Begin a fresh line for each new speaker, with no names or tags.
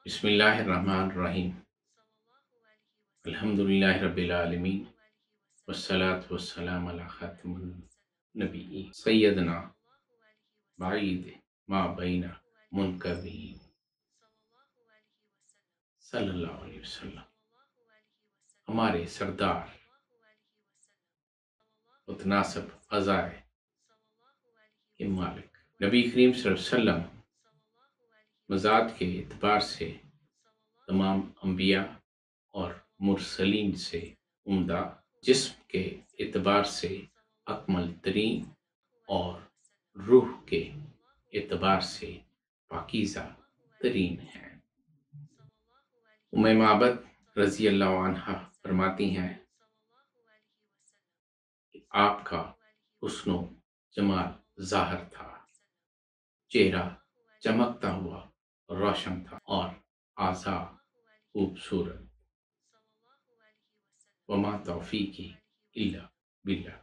بسم اللہ الرحمن الرحیم۔ الحمدللہ رب العالمین، والصلاة والسلام علی خاتم النبیین سیدنا بعید ما بین منکبین صلی اللہ علیہ وسلم، ہمارے سردار متناسب عزائے کے مالک نبی کریم صلی اللہ علیہ وسلم مزاج کے اعتبار سے تمام انبیاء اور مرسلین سے عمدہ، جسم کے اعتبار سے اکمل ترین اور روح کے اعتبار سے پاکیزہ ترین ہیں۔ ام معبد رضی اللہ عنہا فرماتی ہیں کہ آپ کا حسن و جمال ظاہر تھا، چہرہ چمکتا ہوا روشن تھا اور اعضاء خوبصورت۔ وما توفیقی الا باللہ۔